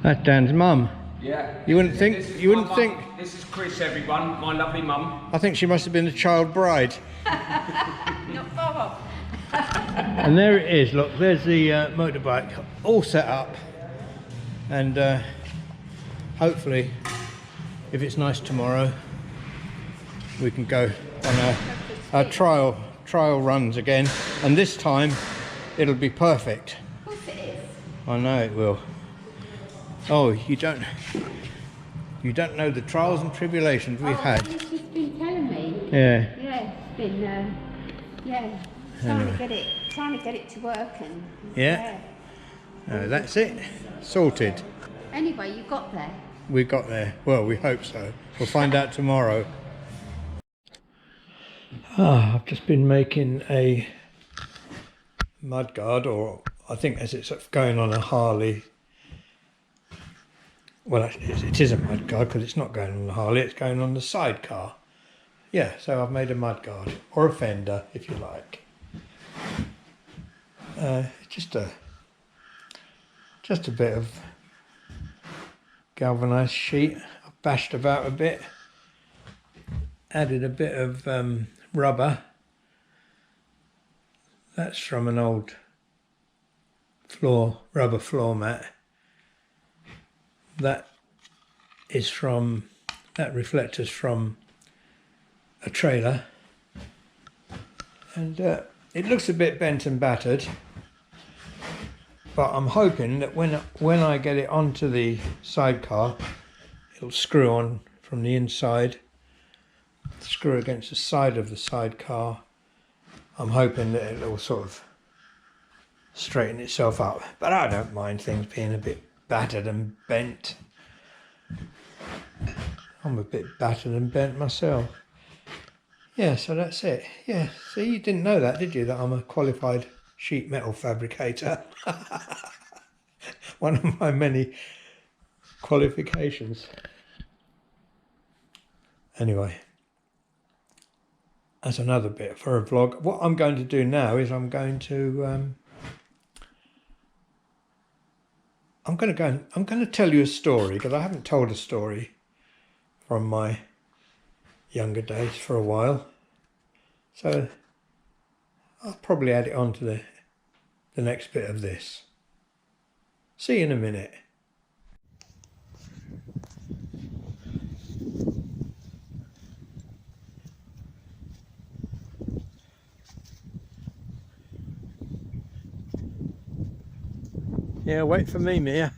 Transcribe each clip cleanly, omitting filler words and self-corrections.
That's Dan's mum. Yeah. You wouldn't think. This You wouldn't mum. think. This is Chris, everyone. My lovely mum. I think she must have been the child bride. Not far off. And there it is. Look, there's the motorbike all set up, and hopefully, if it's nice tomorrow, we can go on our trial runs again. And this time, it'll be perfect. Of course it is. I know it will. Oh, you don't know the trials and tribulations we've had. She's just been telling me. Yeah. Yeah, it's been trying to get it to work and. Yeah. That's it. Sorted. Anyway, you got there. We got there. Well, we hope so. We'll find out tomorrow. I've just been making a mudguard, or I think as it's going on a Harley. Well, actually, it is a mudguard because it's not going on the Harley, it's going on the Sidecar. Yeah, so I've made a mudguard, or a fender, if you like. Just a bit of galvanised sheet. I've bashed about a bit, added a bit of rubber. That's from an old rubber floor mat. That reflector's from a trailer, and it looks a bit bent and battered, but I'm hoping that when I get it onto the Sidecar, it'll screw on from the inside, screw against the side of the Sidecar. I'm hoping that it'll sort of straighten itself up, but I don't mind things being a bit battered and bent. I'm a bit battered and bent myself. Yeah, so that's it. Yeah, so you didn't know that, did you, that I'm a qualified sheet metal fabricator? One of my many qualifications. Anyway, that's another bit for a vlog. What I'm going to do now is I'm going to tell you a story, because I haven't told a story from my younger days for a while. So I'll probably add it on to the next bit of this. See you in a minute. Yeah, wait for me, Mia.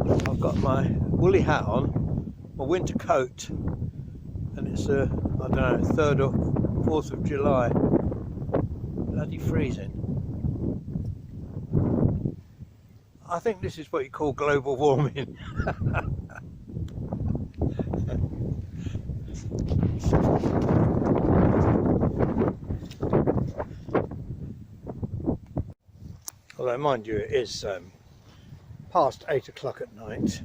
I've got my woolly hat on, my winter coat, and it's I don't know, 3rd or 4th of July. Bloody freezing. I think this is what you call global warming. Although, mind you, it is past 8 o'clock at night.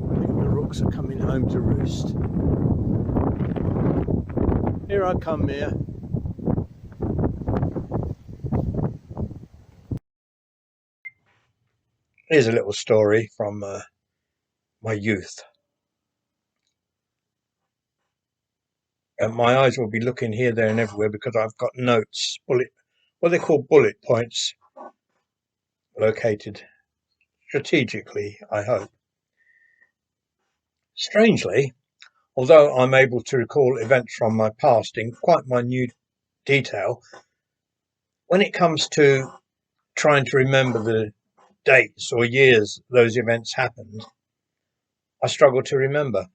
The rooks are coming home to roost. Here I come, Mia. Here's a little story from my youth. And my eyes will be looking here, there and everywhere because I've got notes, what they call bullet points, located strategically, I hope. Strangely, although I'm able to recall events from my past in quite minute detail, when it comes to trying to remember the dates or years those events happened, I struggle to remember.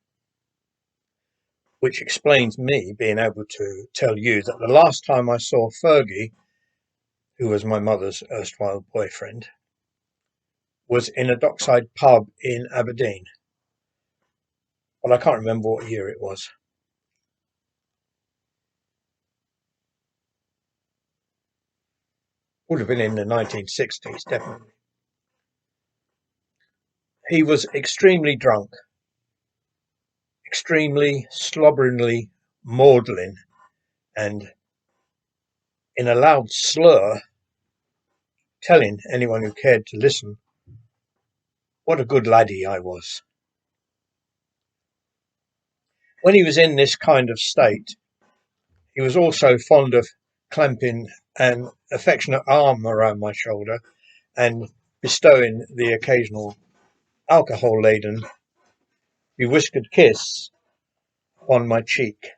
Which explains me being able to tell you that the last time I saw Fergie, who was my mother's erstwhile boyfriend, was in a dockside pub in Aberdeen. But I can't remember what year it was. Would have been in the 1960s, definitely. He was extremely drunk, extremely slobberingly maudlin, and in a loud slur, telling anyone who cared to listen what a good laddie I was. When he was in this kind of state, he was also fond of clamping an affectionate arm around my shoulder and bestowing the occasional alcohol-laden, bewhiskered kiss on my cheek.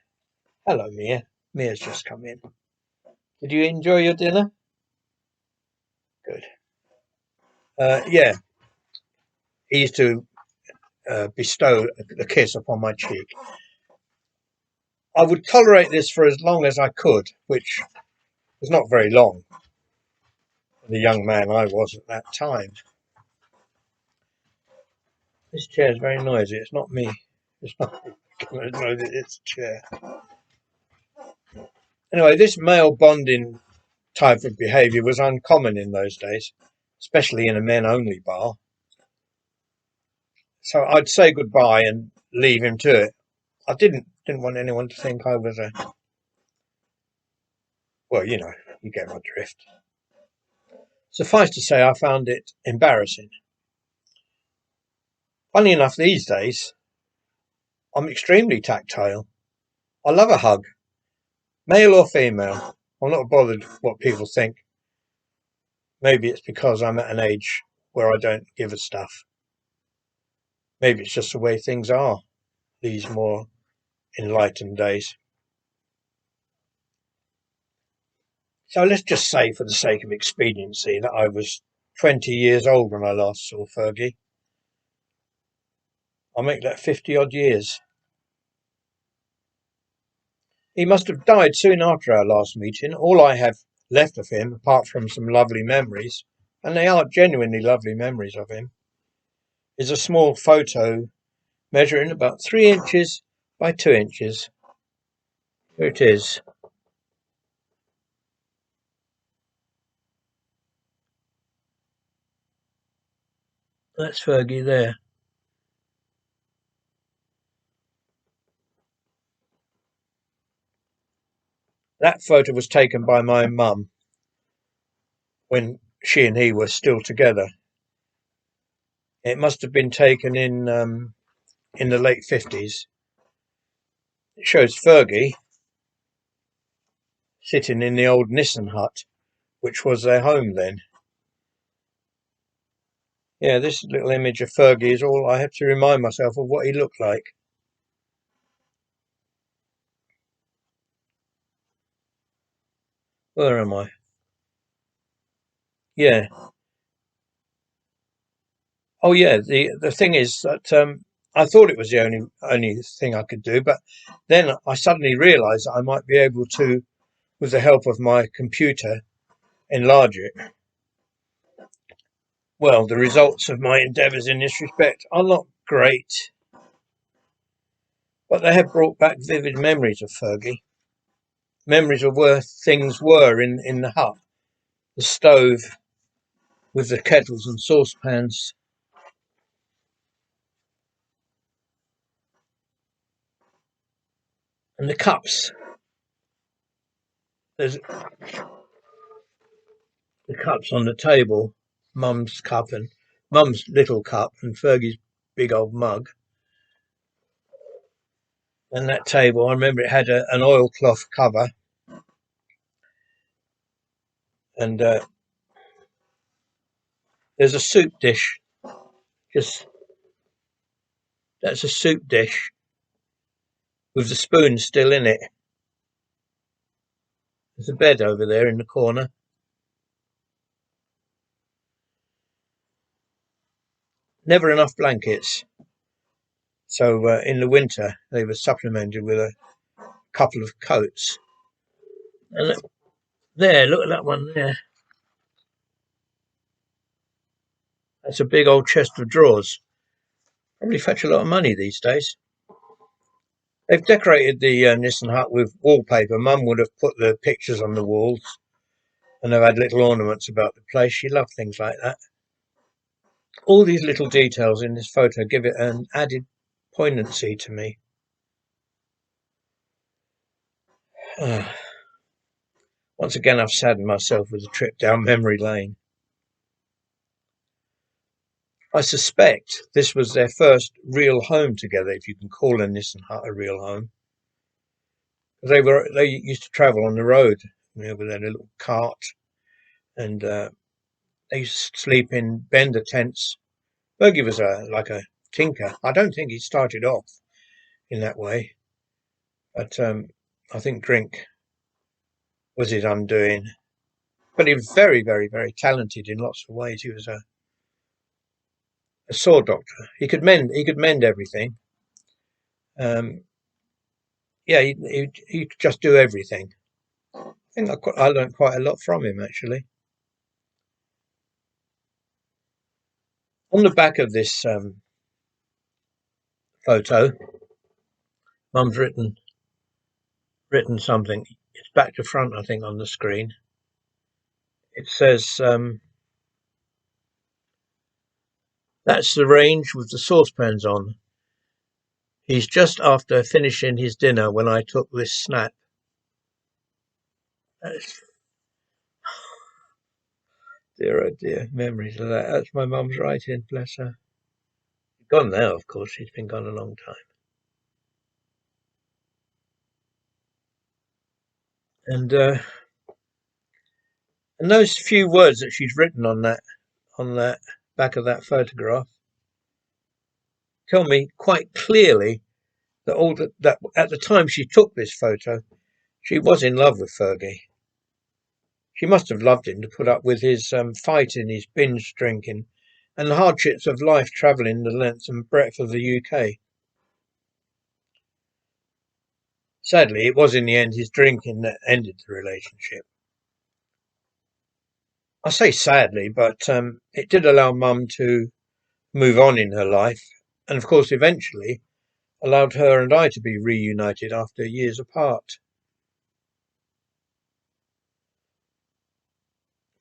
Hello, Mia. Mia's just come in. Did you enjoy your dinner? Good. Yeah, he used to bestow a kiss upon my cheek. I would tolerate this for as long as I could, which was not very long, the young man I was at that time. This chair is very noisy. It's not me. It's not me. It's a chair. Anyway, this male bonding type of behaviour was uncommon in those days, especially in a men-only bar. So I'd say goodbye and leave him to it. I didn't want anyone to think I was well, you know, you get my drift. Suffice to say, I found it embarrassing. Funny enough, these days, I'm extremely tactile. I love a hug, male or female. I'm not bothered what people think. Maybe it's because I'm at an age where I don't give a stuff. Maybe it's just the way things are these more enlightened days. So let's just say, for the sake of expediency, that I was 20 years old when I last saw Fergie. I'll make that 50 odd years. He must have died soon after our last meeting. All I have left of him, apart from some lovely memories, and they are genuinely lovely memories of him, is a small photo measuring about 3 inches by 2 inches. Here it is. That's Fergie there. That photo was taken by my mum when she and he were still together. It must have been taken in the late 50s. It shows Fergie sitting in the old Nissen hut, which was their home then. Yeah, this little image of Fergie is all I have to remind myself of what he looked like. Where am I? Yeah. Oh, yeah. The thing is that I thought it was the only thing I could do, but then I suddenly realised that I might be able to, with the help of my computer, enlarge it. Well, the results of my endeavours in this respect are not great, but they have brought back vivid memories of Fergie. Memories of where things were in the hut. The stove with the kettles and saucepans. And the cups. There's the cups on the table. Mum's cup and Mum's little cup and Fergie's big old mug. And that table, I remember it had an oilcloth cover. And there's a soup dish. That's a soup dish with the spoon still in it. There's a bed over there in the corner. Never enough blankets. So in the winter, they were supplemented with a couple of coats. And look at that one there. That's a big old chest of drawers. Probably fetch a lot of money these days. They've decorated the Nissen hut with wallpaper. Mum would have put the pictures on the walls. And I've had little ornaments about the place. She loved things like that. All these little details in this photo give it an added poignancy to me. Once again, I've saddened myself with a trip down memory lane. I suspect this was their first real home together, if you can call a Nissan Hut a real home. They used to travel on the road, with their little cart, and they used to sleep in Bender tents. Fergie was like a tinker. I don't think he started off in that way, but I think drink was his undoing. But he was very, very, very talented in lots of ways. He was a saw doctor. He could mend everything. Yeah, he could just do everything. I think I learned quite a lot from him, actually. On the back of this photo, Mum's written something. It's back to front, I think, on the screen. It says, "That's the range with the saucepans on. He's just after finishing his dinner when I took this snap." That's, dear, oh dear, memories of that. That's my mum's writing, bless her. She's gone now, of course. She's been gone a long time. And those few words that she's written on that back of that photograph tell me quite clearly that that at the time she took this photo, she was in love with Fergie. She must have loved him to put up with his fighting, his binge drinking, and the hardships of life travelling the length and breadth of the UK. Sadly, it was in the end his drinking that ended the relationship. I say sadly, but it did allow Mum to move on in her life, and of course eventually allowed her and I to be reunited after years apart.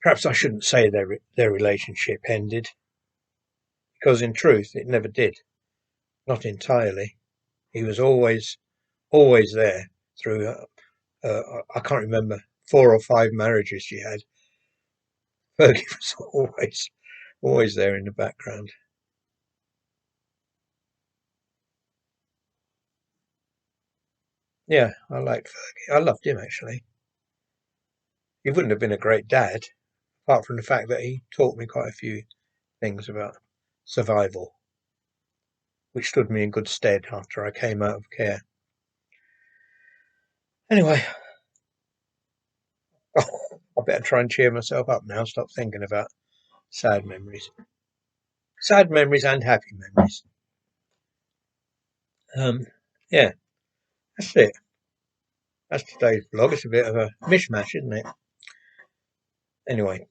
Perhaps I shouldn't say their relationship ended, because in truth it never did. Not entirely. He was always there through, I can't remember, 4 or 5 marriages she had. Fergie was always there in the background. Yeah, I liked Fergie. I loved him, actually. He wouldn't have been a great dad, apart from the fact that he taught me quite a few things about survival, which stood me in good stead after I came out of care. Anyway, I better try and cheer myself up now, stop thinking about sad memories. Sad memories and happy memories. Yeah, that's it. That's today's vlog. It's a bit of a mish-mash, isn't it? Anyway,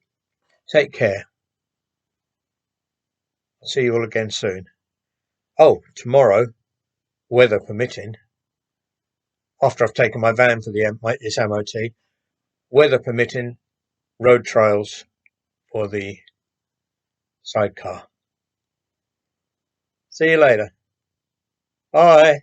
take care. I'll see you all again soon. Oh, tomorrow, weather permitting, after I've taken my van for this MOT, weather permitting, road trials for the Sidecar. See you later. Bye.